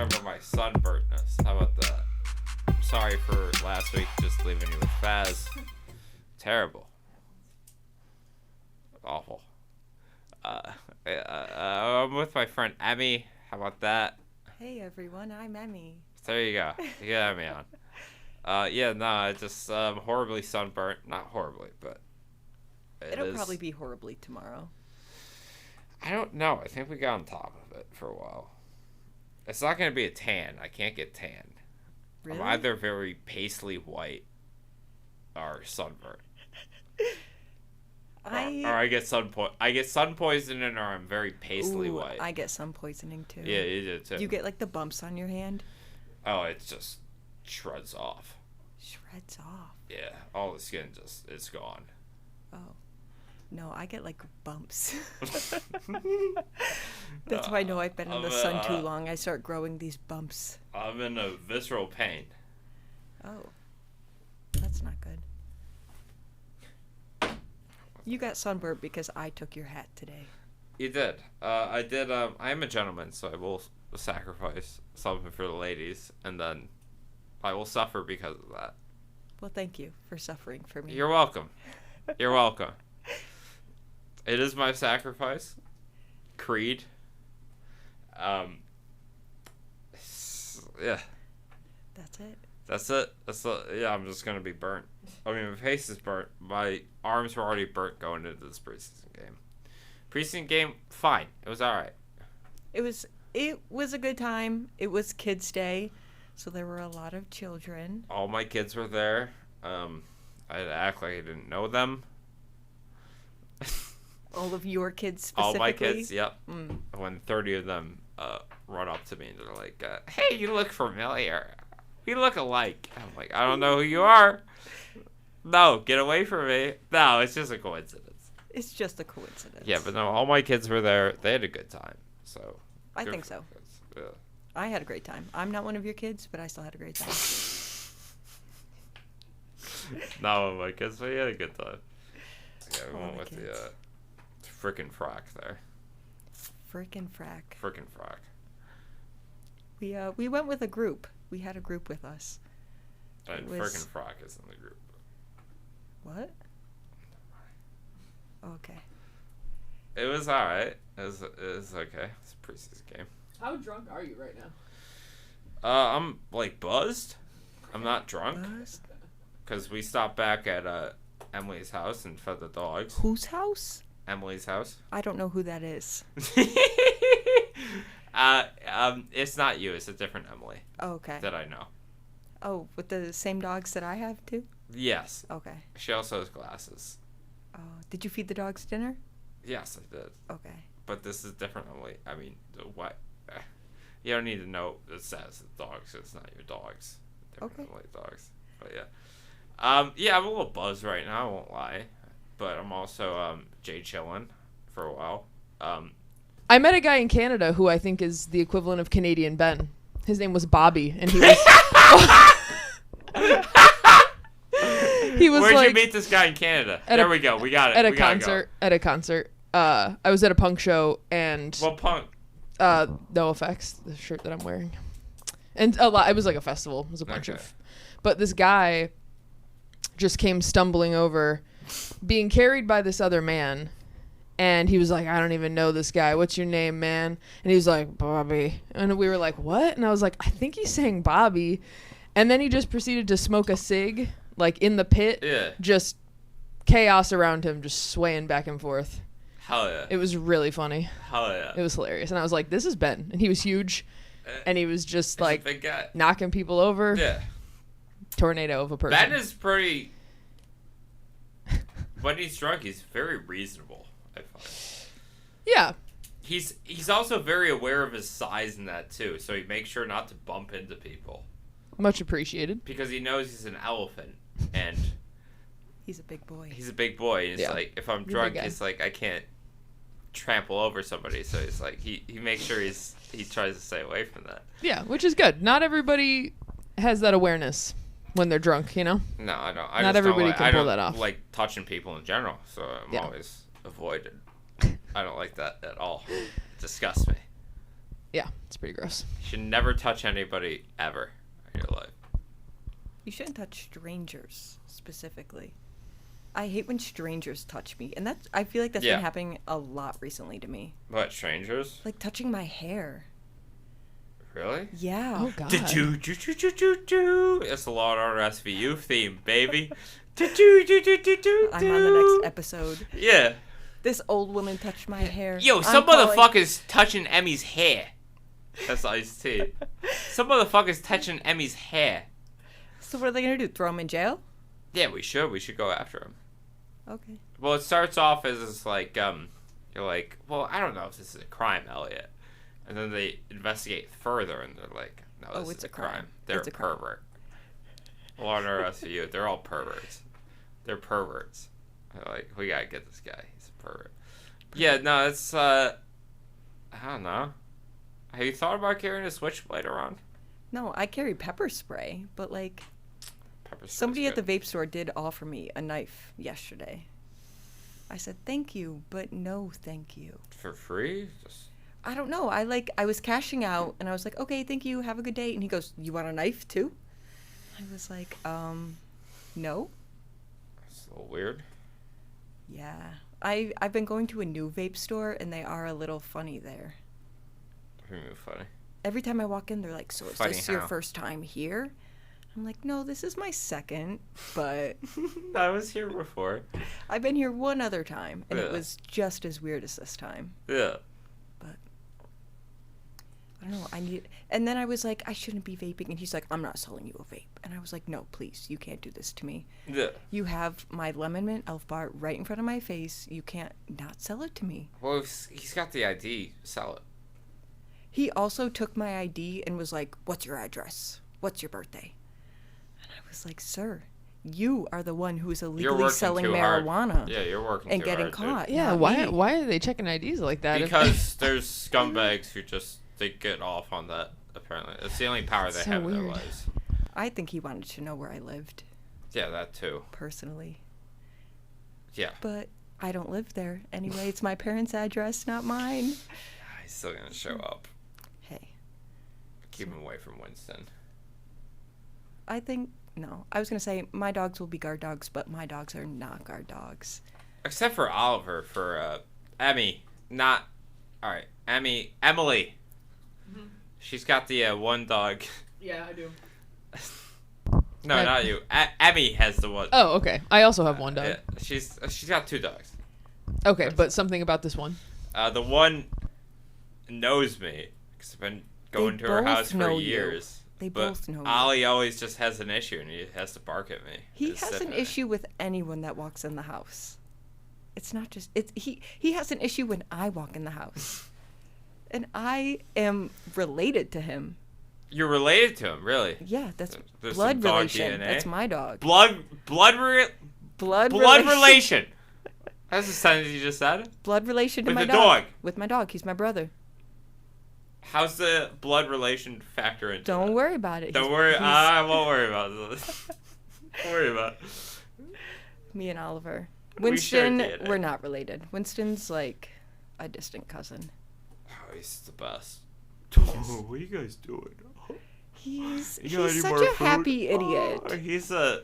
talking about my sunburntness. How about that? I'm sorry for last week just leaving you with Faz. Terrible. Awful. I'm with my friend Emmy. How about that? Hey everyone, I'm Emmy. There you go. You got Emmy on. I just horribly sunburnt. Not horribly, but It'll probably be horribly tomorrow. I don't know. I think we got on top of it for a while. It's not going to be a tan. I can't get tan. Really? I'm either very paisley white or sunburnt. Or I get sun poisoning, or I'm very paisley white. I get sun poisoning too. Yeah, you do too. Do you get like the bumps on your hand? Oh, it just shreds off. Shreds off. Yeah, all the skin it's gone. Oh. No, I get like bumps. That's why I know I've been in the sun too long. I start growing these bumps. I'm in a visceral pain. Oh. That's not good. You got sunburned because I took your hat today. You did. I did. I am a gentleman, so I will sacrifice something for the ladies, and then I will suffer because of that. Well, thank you for suffering for me. You're welcome. You're welcome. It is my sacrifice. Creed. Yeah. That's it? That's it. Yeah, I'm just going to be burnt. I mean, my face is burnt. My arms were already burnt going into this preseason game. Preseason game, fine. It was all right. It was a good time. It was Kids' Day, so there were a lot of children. All my kids were there. I had to act like I didn't know them. All of your kids specifically? All my kids, yep. When 30 of them run up to me and they're like, hey, you look familiar. We look alike. I'm like, I don't know who you are. No, get away from me. No, it's just a coincidence. It's just a coincidence. Yeah, but no, all my kids were there. They had a good time. So I think so. Yeah. I had a great time. I'm not one of your kids, but I still had a great time. Not one of my kids, but he had a good time. Yeah, we went with kids. the frickin' frack there. Frickin' frack. Frickin' frack. We went with a group. We had a group with us. And frickin' frack is in the group. What? Okay. It was alright. It was okay. It's a preseason game. How drunk are you right now? I'm like buzzed. I'm not drunk. Buzzed? Because we stopped back at Emily's house and fed the dogs. Whose house? Emily's house. I don't know who that is. It's not you. It's a different Emily. Oh, okay. That I know. Oh, with the same dogs that I have too? Yes. Okay. She also has glasses. Did you feed the dogs dinner? Yes, I did. Okay. But this is different Emily. I mean, what? You don't need to know the status of the dogs. It's not your dogs. Different Emily dogs. But yeah. Yeah, I'm a little buzzed right now. I won't lie. But I'm also chillin' for a while. I met a guy in Canada who I think is the equivalent of Canadian Ben. His name was Bobby, and he was. Where'd you meet this guy in Canada? There we go. We got it. At a concert. At a concert. I was at a punk show, and. What punk? No Effects, the shirt that I'm wearing, and a lot. It was like a festival. It was a bunch of. But this guy just came stumbling over, being carried by this other man. And he was like, I don't even know this guy. What's your name, man? And he was like, Bobby. And we were like, what? And I was like, I think he's saying Bobby. And then he just proceeded to smoke a cig, like in the pit. Yeah. Just chaos around him, just swaying back and forth. Hell yeah. It was really funny. Hell yeah. It was hilarious. And I was like, this is Ben. And he was huge. And he was just like big guy. Knocking people over. Yeah. Tornado of a person. Ben is pretty... When he's drunk, he's very reasonable. I find. Yeah. He's also very aware of his size in that too, so he makes sure not to bump into people. Much appreciated. Because he knows he's an elephant, and he's a big boy. He's a big boy. And it's like if I'm drunk, it's like I can't trample over somebody. So it's like he makes sure he tries to stay away from that. Yeah, which is good. Not everybody has that awareness when they're drunk, you know. No, I don't. Not everybody can pull that off. I don't like touching people in general, so I'm always avoided. I don't like that at all. It disgusts me. Yeah, it's pretty gross. You should never touch anybody ever in your life. You shouldn't touch strangers specifically. I hate when strangers touch me, and I feel like that's been happening a lot recently to me. What, strangers? Like touching my hair. Really? Yeah. Oh god. It's the Law and Order SVU theme, baby. I'm on the next episode. Yeah. This old woman touched my hair. Yo, some motherfuckers touching Emmy's hair. That's Ice-T. Some motherfuckers touching Emmy's hair. So what are they gonna do? Throw him in jail? Yeah, we should. We should go after him. Okay. Well, it starts off as it's like, you're like, well, I don't know if this is a crime, Elliot. And then they investigate further, and they're like, no, this is a crime. They're a pervert. Law and Order SVU, they're all perverts. They're perverts. They're like, we gotta get this guy. He's a pervert. Yeah, no, it's, I don't know. Have you thought about carrying a switchblade around? No, I carry pepper spray, but like, Pepper spray's somebody at the good. vape store did offer me a knife yesterday. I said, thank you, but no thank you. For free? Just... I don't know. I was cashing out, and I was like, okay, thank you, have a good day. And he goes, you want a knife too? I was like, no. It's a little weird. Yeah. I've been going to a new vape store, and they are a little funny there. What do you mean funny? Every time I walk in, they're like, so is Funny this your how? first time here? I'm like, no, this is my second, but I was here before. I've been here one other time, and it Yeah. was just as weird as this time. Yeah. But I don't know. And then I was like, I shouldn't be vaping, and he's like, I'm not selling you a vape. And I was like, no, please, you can't do this to me. Yeah. You have my lemon mint elf bar right in front of my face. You can't not sell it to me. Well, if he's got the ID. Sell it. He also took my ID and was like, what's your address? What's your birthday? And I was like, sir, you are the one who's illegally working selling too hard. marijuana Yeah, you're working and too getting hard, dude. caught. Yeah, not why me. why are they checking IDs like that? Because there's scumbags who just they get off on that. Apparently, it's the only power they So have in their weird. lives. I think he wanted to know where I lived, Yeah, that too. personally. Yeah. But I don't live there. Anyway, it's my parents' address, not mine. He's still gonna show up. Hey, Keep him away from Winston. I think, no. I was going to say my dogs will be guard dogs, but my dogs are not guard dogs. Except for Oliver, for Emmy. Not. Alright, Emily. Mm-hmm. She's got the one dog. Yeah, I do. No, not you. Emmy has the one. Oh, okay. I also have one dog. Yeah, she's got two dogs. Okay, but something about this one. The one knows me because I've been going They to her both house for know you. years. They but both know you. Ollie always just has an issue and he has to bark at me. He Just has sniff an at me. issue with anyone that walks in the house. It's not just he has an issue when I walk in the house. And I am related to him. You're related to him, really? Yeah, that's There's blood some dog relation. DNA? That's my dog. Blood Blood relation. That's the sentence you just said. Blood relation to With my the dog. dog. With my dog. He's my brother. How's the blood relation factor into Don't that? worry about it. Don't worry. I won't worry about this. Don't worry about it. Me and Oliver. We share Winston, DNA. we're not related. Winston's like a distant cousin. Oh, he's the best. Yes. What are you guys doing? He's You got any such more a food? happy idiot. Oh, he's a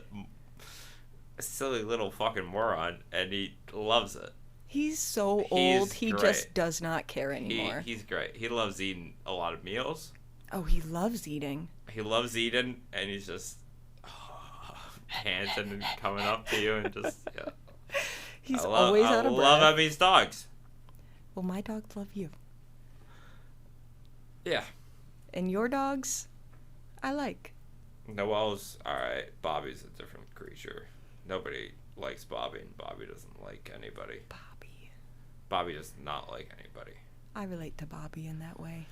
silly little fucking moron, and he loves it. He's so He's old, he great. just does not care anymore. He's great. He loves eating a lot of meals. Oh, he loves eating. He loves eating, and he's just panting and coming up to you and just yeah. He's always out of I breath. love Emmy's dogs. Well, my dogs love you. Yeah. And your dogs, I like. Noel's alright. Bobby's a different creature. Nobody likes Bobby, and Bobby doesn't like anybody. Bobby. Bobby does not like anybody. I relate to Bobby in that way.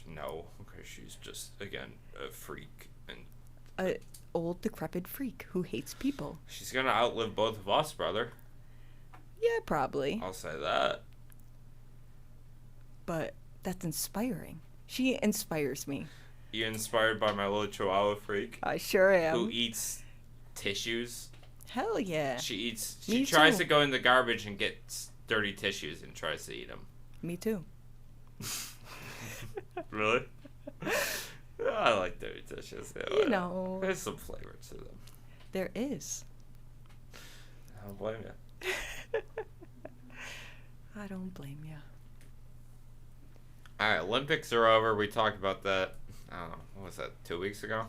No, because she's just, again, a freak. And A old, decrepit freak who hates people. she's going to outlive both of us, brother. Yeah, probably. I'll say that. But that's inspiring. She inspires me. You inspired by my little chihuahua freak I sure who am. eats tissues. Hell yeah. She Me tries too. to go in the garbage and get dirty tissues and tries to eat them. Me too. Really? I like dirty dishes. Yeah, You know. There's some flavor to them. There is. I don't blame you. I don't blame you. All right, Olympics are over. We talked about that. I don't know. What was that? 2 weeks ago?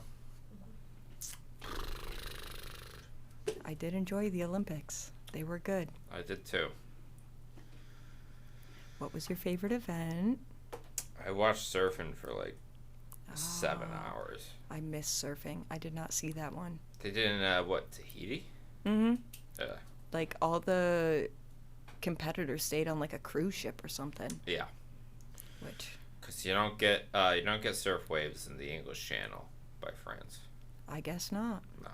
I did enjoy the Olympics. They were good. I did too. What was your favorite event? I watched surfing for like 7 hours. I miss surfing. I did not see that one. They did in, Tahiti? Mm-hmm. Yeah. Like, all the competitors stayed on, like, a cruise ship or something. Yeah. Which... Because you don't get surf waves in the English Channel by France. I guess not. No.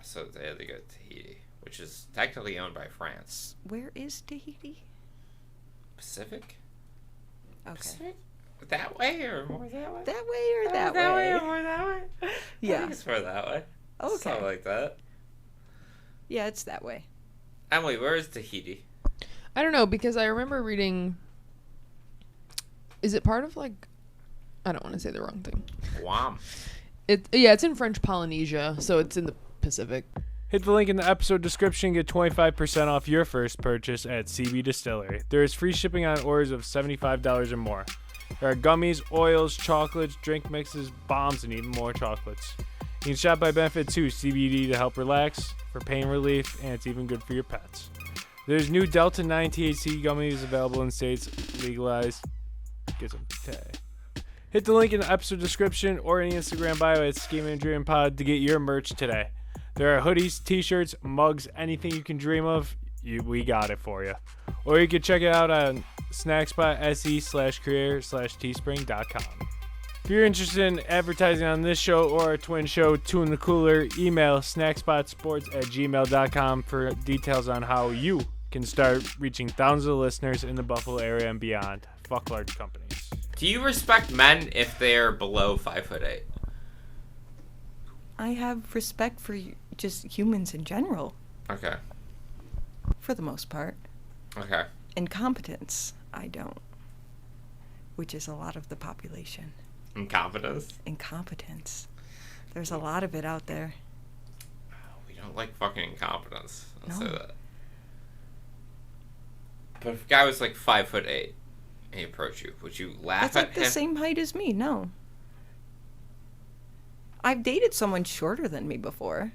So they had to go to Tahiti, which is technically owned by France. Where is Tahiti? Pacific? Okay. Pacific? That way or more that way? That way or that that way? way or more that way? I Yeah. think it's more that way. Okay. Something like that. Yeah, it's that way. Emily, where is Tahiti? I don't know, because I remember reading... Is it part of, like... I don't want to say the wrong thing. Guam. It's in French Polynesia, so it's in the Pacific. Hit the link in the episode description. Get 25% off your first purchase at CBDistillery. There is free shipping on orders of $75 or more. There are gummies, oils, chocolates, drink mixes, bombs, and even more chocolates. You can shop by benefit too. CBD to help relax, for pain relief, and it's even good for your pets. There's new Delta 9 THC gummies available in states legalized. Get some today. Hit the link in the episode description or in the Instagram bio at Schemin and Dreamin Pod to get your merch today. There are hoodies, t-shirts, mugs, anything you can dream of, we got it for you. Or you can check it out on snackspot.se/career/teespring.com. If you're interested in advertising on this show or our twin show, Two in the Cooler, email snackspotsports@gmail.com for details on how you can start reaching thousands of listeners in the Buffalo area and beyond. Fuck large companies. Do you respect men if they're below 5'8"? I have respect for just humans in general, Okay. for the most part. Okay. Incompetence, I don't. Which is a lot of the population. Incompetence? Incompetence. There's a lot of it out there. We don't like fucking incompetence. I'll say No. that. But if a guy was like 5'8" and he approached you, would you laugh That's at like him? the same height as me, no. I've dated someone shorter than me before.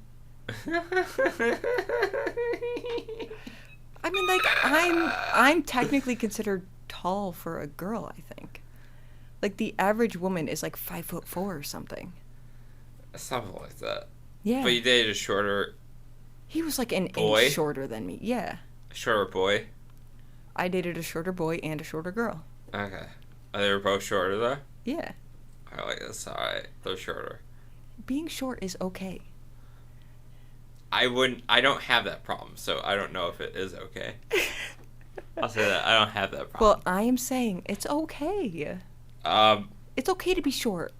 I mean, like, I'm technically considered tall for a girl, I think. Like, the average woman is like 5'4" or something. Something like that. Yeah. But you dated a shorter He was like an boy? inch shorter than me. Yeah. boy? I dated a shorter boy and a shorter girl. Okay. They were both shorter though? Yeah. I like this. Alright. They're shorter. Being short is okay. I don't have that problem, so I don't know if it is okay. I'll say that. I don't have that problem. Well, I am saying it's okay. Well, It's okay to be short.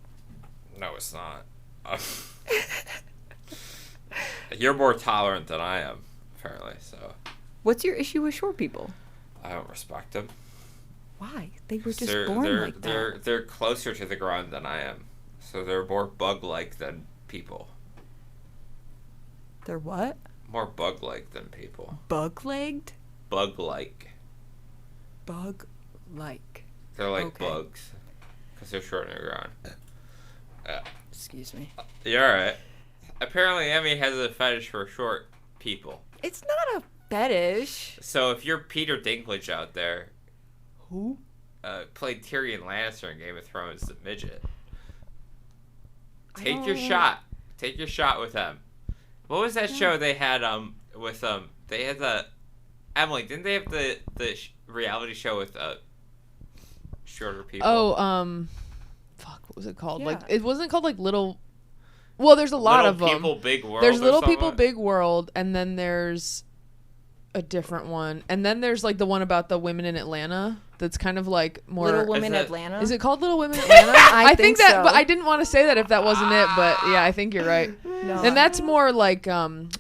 no, it's not. You're more tolerant than I am, apparently, so What's your issue with short people? I don't respect them. Why? They were just they're, born they're, like they're, that. They're closer to the ground than I am, so they're more bug-like than people. They're what? More bug-like than people. Bug-legged? Bug-like. Bug-like. They're like Okay. bugs, because they're short on the ground. Excuse me. You're alright. Apparently, Emmy has a fetish for short people. It's not a fetish. So if you're Peter Dinklage out there, Who? played Tyrion Lannister in Game of Thrones, the midget. I Take your don't- shot. Take your shot with them. What was that show they had with they had the Emily, didn't they have the reality show with shorter people? Oh, fuck, what was it called? Yeah. Like, it wasn't called like Little. Well, there's a lot Little of them. People Big World. There's or Little something? People Big World, and then there's a different one, and then there's like the one about the women in Atlanta. That's kind of like more. Little Women it- Atlanta? Is it called Little Women Atlanta? I think that, so. but I didn't want to say that if that wasn't it. But yeah, I think you're right. No. And that's more like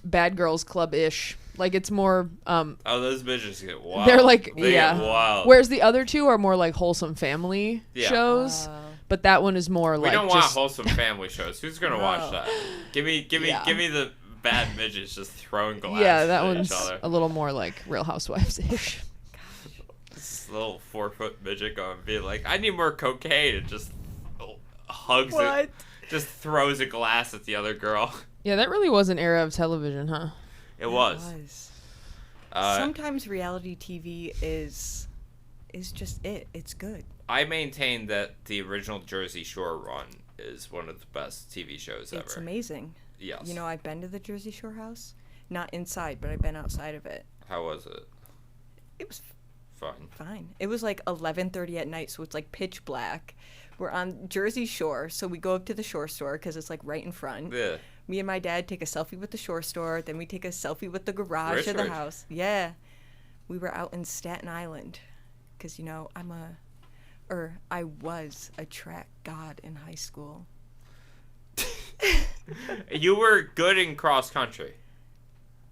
Bad Girls Club ish. Like it's more. Oh, those bitches get wild. They're like They yeah. get wild. Whereas the other two are more like wholesome family Yeah. shows, but that one is more We like don't want just wholesome family shows. Who's gonna watch that? Give me the bad midgets just throwing glass that at one's each other. a little more like Real Housewives ish. This little 4-foot midget going being like, I need more cocaine, and just hugs it, just throws a glass at the other girl. Yeah, that really was an era of television, huh? It was. Sometimes reality TV is just it. It's good. I maintain that the original Jersey Shore run is one of the best TV shows ever. It's amazing. Yes. You know, I've been to the Jersey Shore house. Not inside, but I've been outside of it. How was it? It was Fun. fine. It was like 11:30 at night, so it's like pitch black. We're on Jersey Shore, so we go up to the Shore store because it's like right in front. Yeah. Me and my dad take a selfie with the Shore store, then we take a selfie with the garage of Rich. the house. Yeah. We were out in Staten Island because, you know, I was a track god in high school. You were good in cross country.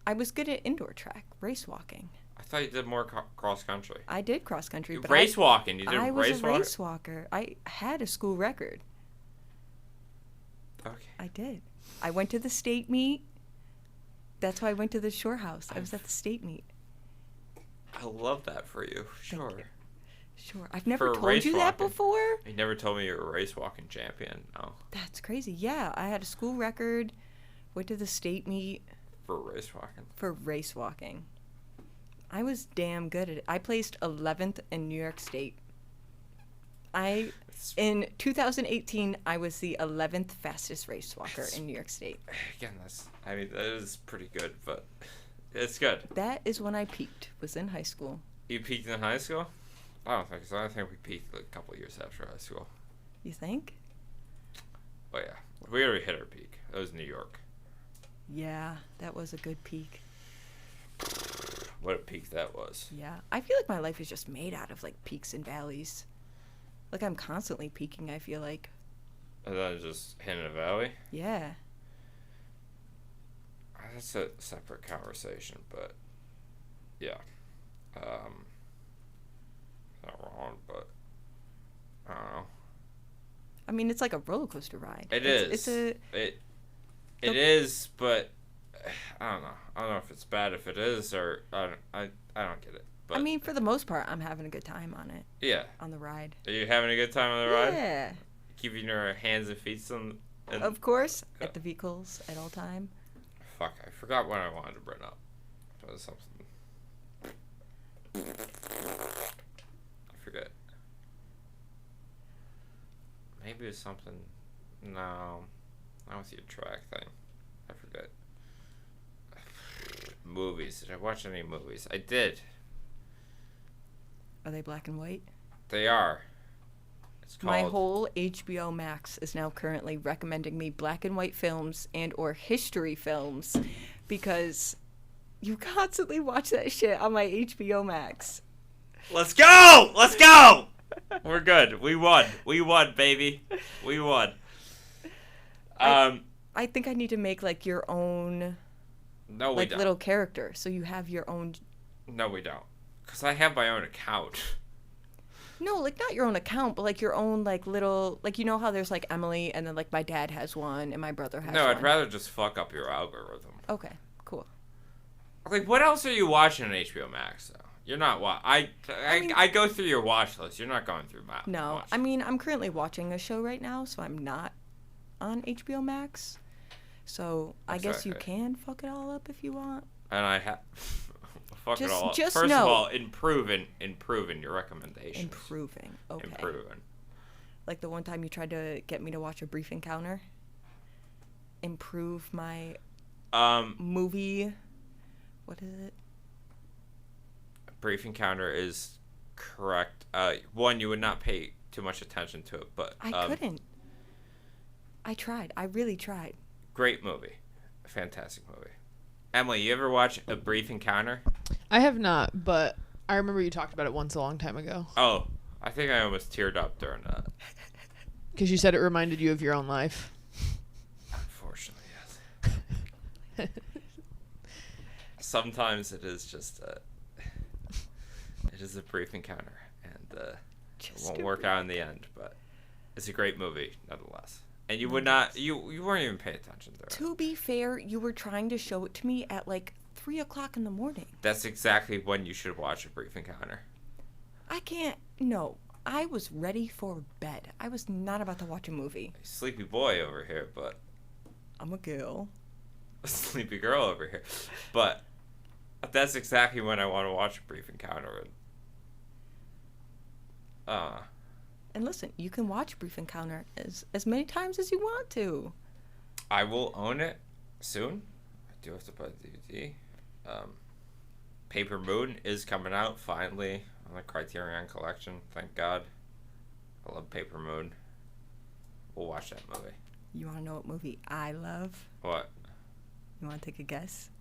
I was good at indoor track, race walking. I thought you did more cross country. I did cross country, but Race walking. You did I was race a walking? race walker. I had a school record. Okay. I did. I went to the state meet. That's why I went to the Shore House. I was at the state meet. I love that for you. Sure. you. Sure. I've never For told race you that walking. before. You never told me you were a race walking champion. No. That's crazy. Yeah, I had a school record. Went to the state meet For race walking. for race walking. I was damn good at it. I placed 11th in New York State. In 2018, I was the 11th fastest race walker in New York State. Again, that is pretty good, but it's good. That is when I peaked, was in high school. You peaked in high school? I don't think so. I think we peaked like a couple of years after high school. You think? Oh yeah, we already hit our peak. That was New York. Yeah, that was a good peak. What a peak that was. Yeah. I feel like my life is just made out of like peaks and valleys. Like I'm constantly peaking, I feel like. And then just hitting a valley. Yeah. That's a separate conversation, but yeah. Not wrong, but I don't know. I mean, it's like a roller coaster ride. It is, but I don't know. I don't know if it's bad if it is, or I don't get it. But I mean, for the most part, I'm having a good time on it. Yeah. On the ride. Are you having a good time on the ride? Yeah. Keeping your hands and feet on. Of course, at the vehicles at all time. Fuck, I forgot what I wanted to bring up. It was something. I forget. Maybe it's something. No. I don't see a track thing. I forget. Movies. Did I watch any movies? I did. Are they black and white? They are. It's called. My whole HBO Max is now currently recommending me black and white films and or history films because you constantly watch that shit on my HBO Max. Let's go! Let's go! We're good. We won. We won, baby. We won. I think I need to make like your own No, we like don't. little character so you have your own. No, we don't. Because I have my own account. No, like not your own account, but like your own like little like you know how there's like Emily and then like my dad has one and my brother has No, one. I'd rather just fuck up your algorithm. Okay, cool. Like, what else are you watching on HBO Max, though? You're not I go through your watch list. You're not going through my No, watch I mean I'm currently watching a show right now, so I'm not on HBO Max. So I guess you Exactly. can fuck it all up if you want. And I have... fuck it all up. Just First know. of all, improving your recommendations. Improving. Okay. Improving. Like the one time you tried to get me to watch A Brief Encounter. Improve my movie. What is it? Brief Encounter is correct. One, you would not pay too much attention to it, but I couldn't. I tried. I really tried. great movie, fantastic movie. Emily, you ever watch A Brief Encounter? I have not, but I remember you talked about it once a long time ago. Oh, I think I almost teared up during that. Because you said it reminded you of your own life. Unfortunately, yes. sometimes it is just it is a brief encounter, and it won't work out in the end. But it's a great movie nonetheless. And you would not, you weren't even paying attention to it. To be fair, you were trying to show it to me at like 3 o'clock in the morning. That's exactly when you should watch A Brief Encounter. I can't. No, I was ready for bed. I was not about to watch a movie. Sleepy boy over here, but I'm a girl. a sleepy girl over here. But that's exactly when I want to watch A Brief Encounter. And listen, you can watch Brief Encounter as many times as you want to. I will own it soon. I do have to buy the DVD. Paper Moon is coming out finally on the Criterion Collection. Thank God. I love Paper Moon. We'll watch that movie. You want to know what movie I love? What? You want to take a guess?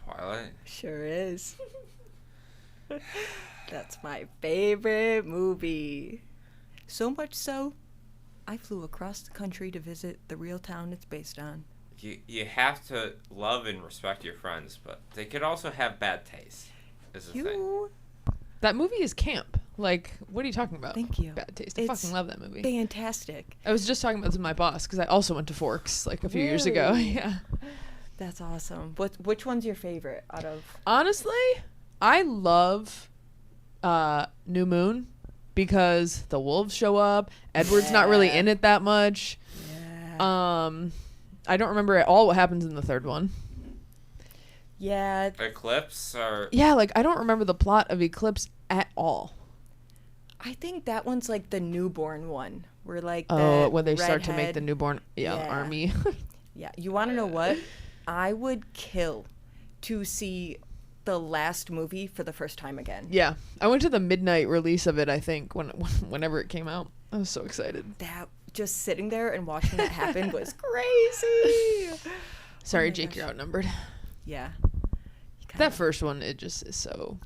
Twilight? Sure is. That's my favorite movie. So much so, I flew across the country to visit the real town it's based on. You have to love and respect your friends, but they could also have bad taste. Is the thing. That movie is camp. Like, what are you talking about? Thank you. Bad taste. I It's fucking love that movie. Fantastic. I was just talking about this with my boss because I also went to Forks like a few years ago. Really? Yeah. That's awesome. Which one's your favorite out of? Honestly, I love New Moon because the wolves show up. Edward's not really in it that much. Yeah. I don't remember at all what happens in the third one. Yeah. Eclipse or Yeah, like I don't remember the plot of Eclipse at all. I think that one's like the newborn one, where like When they start to make redhead- the newborn army. Yeah, you want to know what? I would kill to see the last movie for the first time again. Yeah, I went to the midnight release of it. I think whenever it came out, I was so excited. That just sitting there and watching that happen was crazy. Sorry, my Jake, gosh. you're outnumbered. Yeah. That first one, it just is so.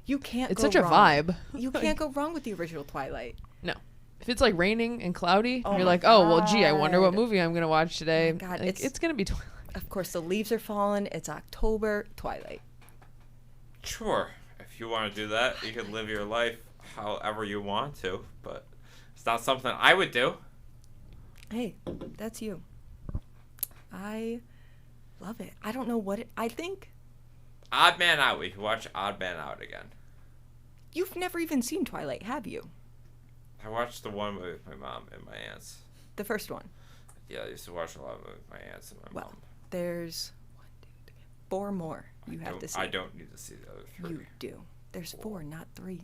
You can't. It's go such a wrong. vibe. You can't go wrong with the original Twilight. No. If it's like raining and cloudy, Oh you're my like, oh, well, gee, I wonder what God. movie I'm going to watch today. Oh my God, Like, it's going to be Twilight. Of course, the leaves are falling. It's October. Twilight. sure. If you want to do that, you can live your life however you want to, but it's not something I would do. Hey, that's you. I love it. I don't know what I think. Odd Man Out. We can watch Odd Man Out again. You've never even seen Twilight, have you? I watched the one with my mom and my aunts. The first one. Yeah, I used to watch a lot of it with my aunts and my Well, mom. there's 1, 2, 3, 4 more you have to see. I don't need to see the other three. You do. There's 4, not 3.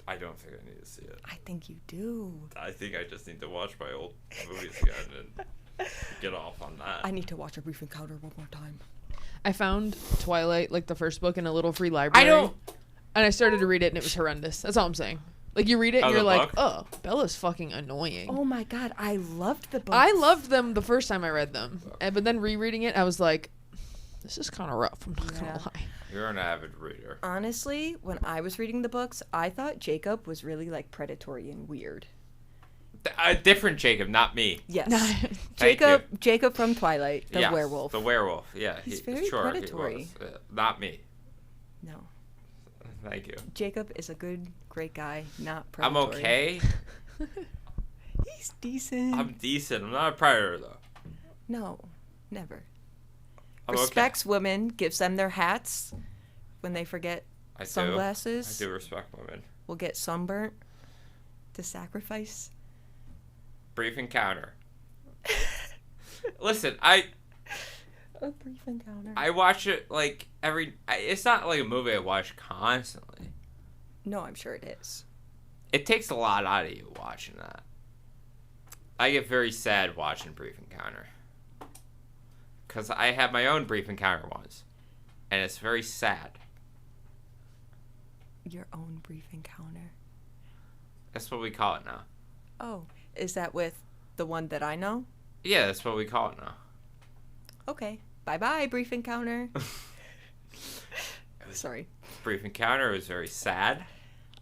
I don't think I need to see it. I think you do. I think I just need to watch my old movies again and get off on that. I need to watch A Brief Encounter one more time. I found Twilight, like the first book, in a little free library. And I started to read it, and it was horrendous. That's all I'm saying. Like, you read it, and you're like, oh, Bella's fucking annoying. Oh my God, I loved the book. I loved them the first time I read them. But then rereading it, I was like, this is kind of rough. I'm not going to lie. You're an avid reader. Honestly, when I was reading the books, I thought Jacob was really like predatory and weird. A different Jacob, not me. Yes. Thank Jacob from Twilight, the Yes, werewolf. The werewolf, yeah. He's very sure, predatory. He was. Not me. No. Thank you. Jacob is a good, great guy, not I'm predatory. okay. He's decent. I'm decent. I'm not a predator, though. No, never. I'm Respects women, gives them their hats when they forget I do. sunglasses. I do respect women. Will get sunburnt to sacrifice. Brief encounter. Listen, A brief encounter. I watch it like it's not like a movie I watch constantly. No, I'm sure it is. It takes a lot out of you watching that. I get very sad watching Brief Encounter. Because I had my own Brief Encounter once. And it's very sad. Your own brief encounter. That's what we call it now. Oh, is that with the one that I know? Yeah, that's what we call it now. Okay. Bye-bye, brief encounter. Sorry. Brief Encounter was very sad.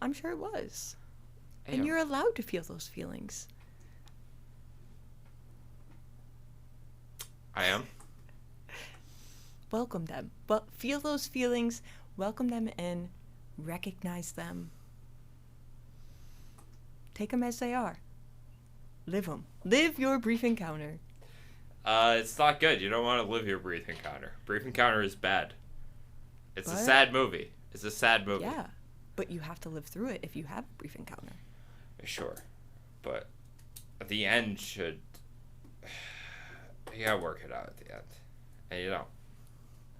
I'm sure it was. Yeah. And you're allowed to feel those feelings. I am. welcome them. But feel those feelings, welcome them in, recognize them. Take them as they are. Live them. Live your brief encounter. It's not good. You don't want to live your brief encounter. Brief encounter is bad. It's a sad movie. It's a sad movie. Yeah, but you have to live through it if you have a brief encounter. Sure, but at the end should... You gotta work it out at the end. And you don't.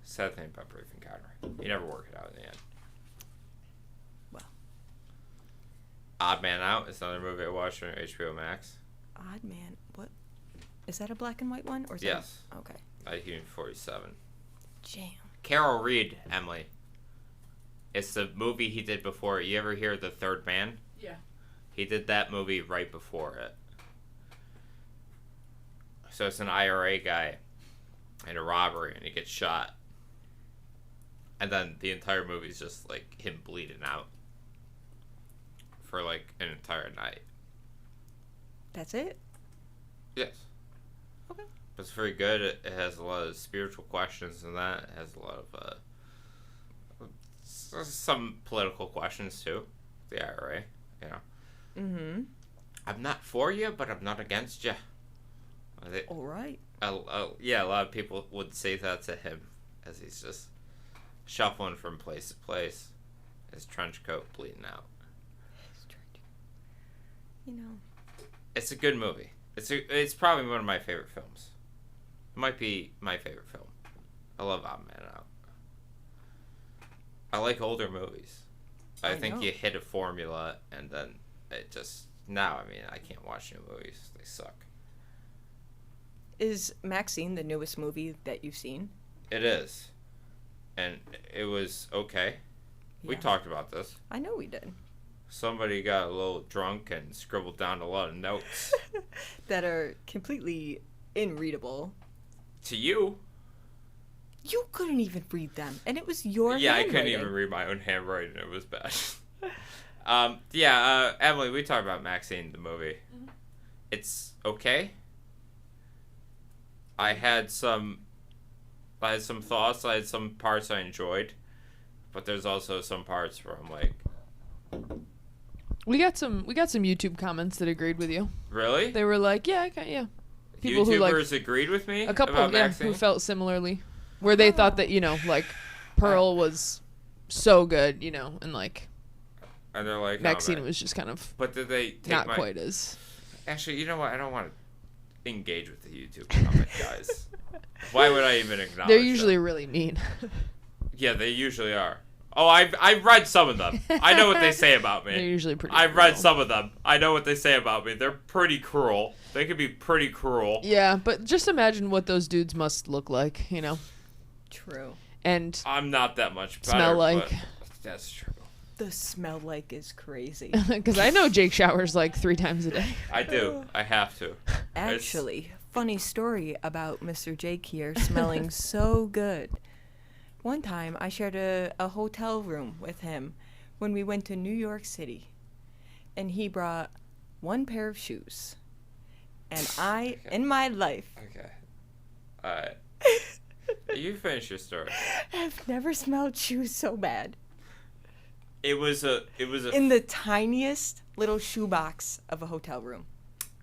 Sad thing about brief encounter. You never work it out in the end. Well. Odd Man Out is another movie I watched on HBO Max. Odd Man, what? Is that a black and white one? Or is Yes. That okay. 1947. Jam. Carol Reed, Emily. It's the movie he did before. You ever hear The Third Man? Yeah. He did that movie right before it. So it's an IRA guy in a robbery and he gets shot. And then the entire movie is just like him bleeding out for like an entire night. That's it? Yes. Okay. It's very good. It has a lot of spiritual questions in that. It has a lot of some political questions too. The IRA, you know. Mm-hmm. I'm not for you, but I'm not against you. All right. Yeah, a lot of people would say that to him as he's just shuffling from place to place, his trench coat bleeding out. You know. It's a good movie. It's probably one of my favorite films. It might be my favorite film. I love Odd Man Out. I like older movies. I think you hit a formula and then it just... Now, I mean, I can't watch new movies. They suck. Is Maxine the newest movie that you've seen? It is. And it was okay. Yeah. We talked about this. I know we did. Somebody got a little drunk and scribbled down a lot of notes. That are completely unreadable. To you. You couldn't even read them. And it was your handwriting. I couldn't even read my own handwriting. It was bad. Emily, we talked about Maxine, the movie. Mm-hmm. It's okay. I had some thoughts. I had some parts I enjoyed, but there's also some parts where I'm like, we got some YouTube comments that agreed with you. Really? They were like, yeah. People YouTubers who agreed with me. A couple, who felt similarly, where they thought that Pearl was so good, and like. And they're like, Maxine was just kind of. But did they take not quite as. Actually, you know what? I don't want to engage with the YouTube comment guys. Why would I even acknowledge? They're usually really mean. Yeah, they usually are. Oh, I've read some of them. I know what they say about me. They're usually pretty. I've read some of them. I know what they say about me. They're pretty cruel. They could be pretty cruel. Yeah, but just imagine what those dudes must look like, True. And I'm not that much better. Smell like. That's true. The smell like is crazy. Because I know Jake showers like 3 times a day. I do. I have to. Actually, funny story about Mr. Jake here smelling so good. One time, I shared a hotel room with him when we went to New York City. And he brought one pair of shoes. And I, in my life... Okay. Alright. You finish your story. I've never smelled shoes so bad. It was a in the tiniest little shoebox of a hotel room.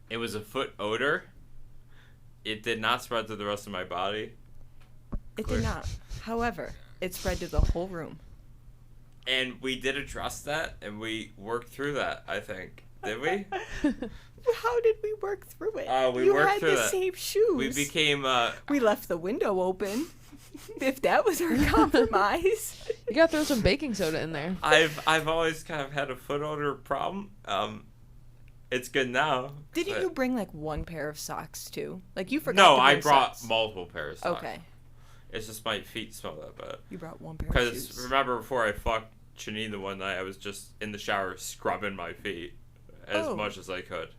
It was a foot odor. It did not spread to the rest of my body. It did not. However, it spread to the whole room. And we did address that, and we worked through that, I think. Did we? How did we work through it? We worked through that. You had the same shoes. We became... we left the window open. If that was our compromise. You gotta throw some baking soda in there. I've always kind of had a foot odor problem. It's good now. Didn't you bring like one pair of socks too? Like you forgot. No, to bring I brought socks. multiple pairs of socks. Okay. It's just my feet smell that bad. You brought one pair of shoes. Because remember before I fucked Schemin the one night, I was just in the shower scrubbing my feet as much as I could.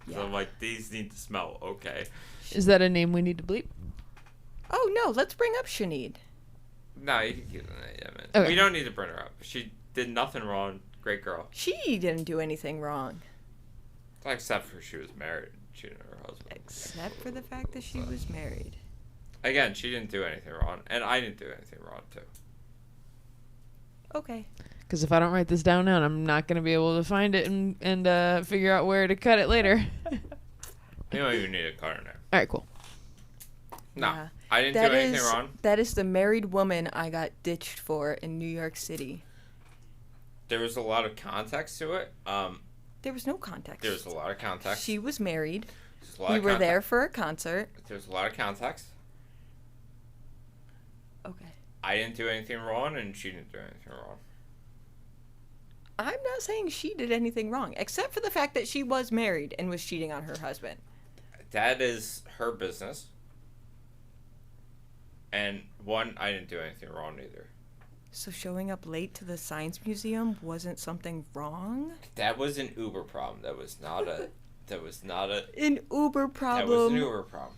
Yeah. So I'm like, these need to smell okay. Is that a name we need to bleep? Oh no, let's bring up Sinead. No, you can keep it. Yeah, man. Okay. We don't need to bring her up. She did nothing wrong. Great girl. She didn't do anything wrong. Except for she was married. She and her husband. Except for the fact that she was married. Again, she didn't do anything wrong, and I didn't do anything wrong too. Okay. Because if I don't write this down now, I'm not going to be able to find it and figure out where to cut it later. You don't even need a cutter now. All right, cool. No, Yeah. I didn't do anything wrong. That is the married woman I got ditched for in New York City. There was a lot of context to it. There was no context. There was a lot of context. She was married. There's a lot We of were context. there for a concert. There's a lot of context. Okay. I didn't do anything wrong, and she didn't do anything wrong. I'm not saying she did anything wrong, except for the fact that she was married and was cheating on her husband. That is her business. And one, I didn't do anything wrong either. So showing up late to the science museum wasn't something wrong? That was an Uber problem. That was not a. An Uber problem. That was an Uber problem.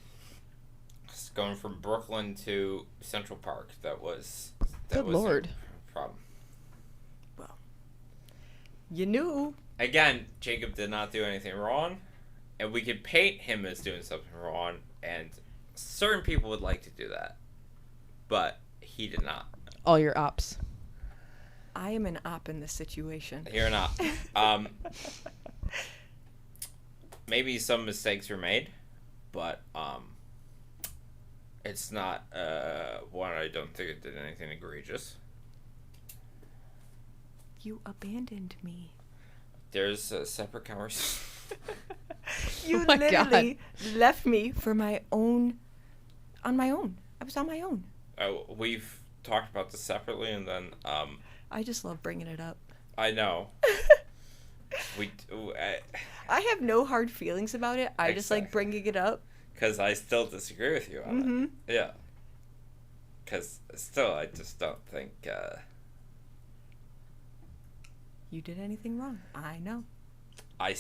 Just going from Brooklyn to Central Park. That was. Good Lord. A problem. Well, you knew. Again, Jacob did not do anything wrong, and we could paint him as doing something wrong, and certain people would like to do that, but he did not. All your ops. I am an op in this situation. You're not. Maybe some mistakes were made, but it's not one. I don't think it did anything egregious. You abandoned me. There's a separate conversation. You Oh my literally left me for my own. On my own. I was on my own. We've talked about this separately, and then I just love bringing it up. I know. I have no hard feelings about it. I just like Exactly. bringing it up. Because I still disagree with you on it. Yeah. Because still, I just don't think. You did anything wrong. I know. I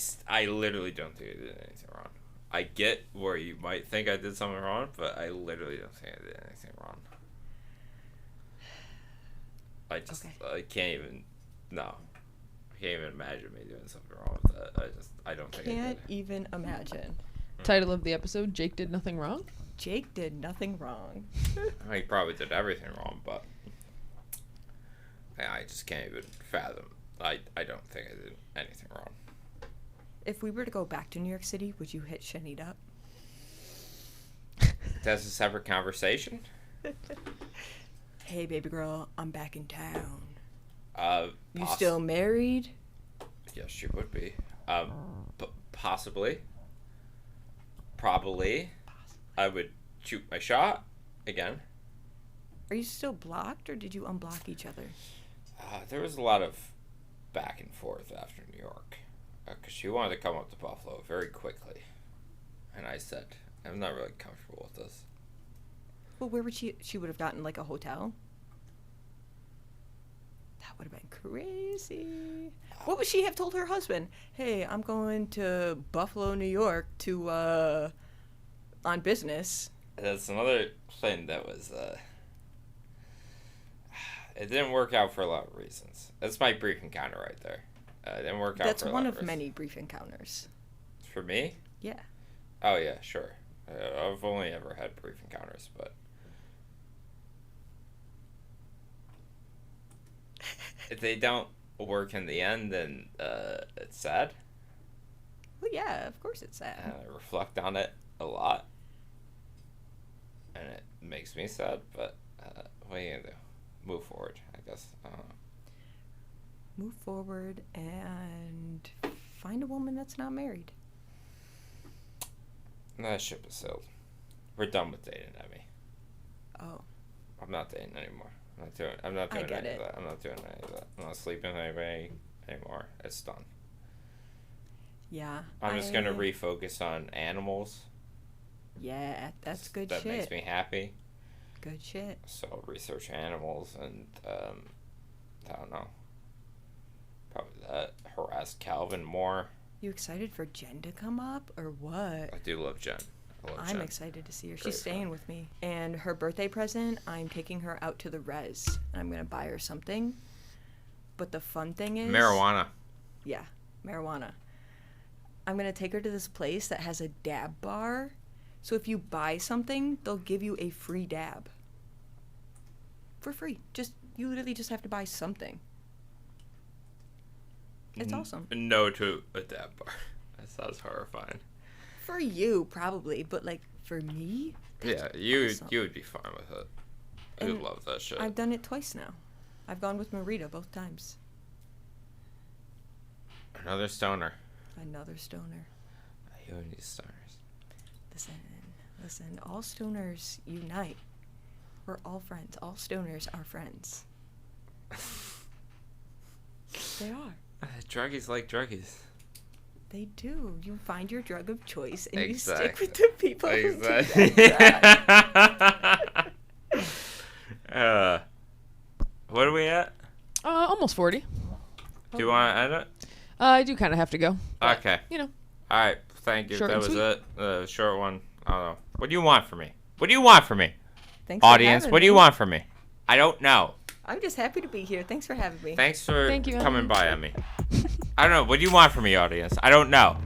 literally don't think I did anything wrong. I get where you might think I did something wrong, but I literally don't think I did anything wrong. I just I can't even. No. I can't even imagine me doing something wrong with that. I don't think I Can't did. even imagine. Title of the episode, Jake did nothing wrong. Jake did nothing wrong. He probably did everything wrong, but I just can't even fathom. I don't think I did anything wrong. If we were to go back to New York City, would you hit Schemin up? That's a separate conversation. Hey, baby girl, I'm back in town. You Poss- still married? Yes, she would be. Possibly. Probably. I would shoot my shot again. Are you still blocked, or did you unblock each other? There was a lot of back and forth after New York. Because she wanted to come up to Buffalo very quickly. And I said, I'm not really comfortable with this. Well, where would she would have gotten, like, a hotel? That would have been crazy. What would she have told her husband? Hey, I'm going to Buffalo, New York to, on business. That's another thing that was, it didn't work out for a lot of reasons. That's my brief encounter right there. It didn't work out That's for a one lot of reasons. many brief encounters. For me? Yeah. Oh, yeah, sure. I've only ever had brief encounters, but... if they don't work in the end, then it's sad. Well, yeah, of course it's sad. And I reflect on it a lot. And it makes me sad, but what are you going to do? Move forward, I guess. I don't know. Move forward and find a woman that's not married. That ship has sailed. We're done with dating, Emmy. Oh. I'm not dating anymore. I'm not doing I get any it. of that. I'm not doing any of that. I'm not sleeping with anybody anymore. It's done. Yeah. I'm just gonna refocus on animals. Yeah, that's good that shit. That makes me happy. Good shit. So I'll research animals and I don't know. Probably that. Harass Calvin more. You excited for Jen to come up or what? I do love Jen. I'm excited to see her. Great She's staying with me. And her birthday present, I'm taking her out to the res. And I'm going to buy her something. But the fun thing is... marijuana. Yeah, marijuana. I'm going to take her to this place that has a dab bar. So if you buy something, they'll give you a free dab. For free. You literally just have to buy something. It's awesome. No to a dab bar. That sounds horrifying. For you, probably, but like for me, Yeah, you would be fine with it. You would love that shit. I've done it twice now. I've gone with Marita both times. Another stoner. Another stoner. You and these stoners. Listen. All stoners unite. We're all friends. All stoners are friends. They are. Druggies like druggies. They do. You find your drug of choice and Exactly. you stick with the people who do Exactly. that. What are we at? Almost 40. Do you want to end it? I do kind of have to go. Okay. You know. All right. Thank you. Short That and was sweet. it. The short one. I don't know. What do you want from me? What do you want from me? Thanks for Audience, having what do you me. want from me? I don't know. I'm just happy to be here. Thanks for having me. Thanks for Thank you, coming Emmy. by, Emmy. I don't know. What do you want from me, audience? I don't know.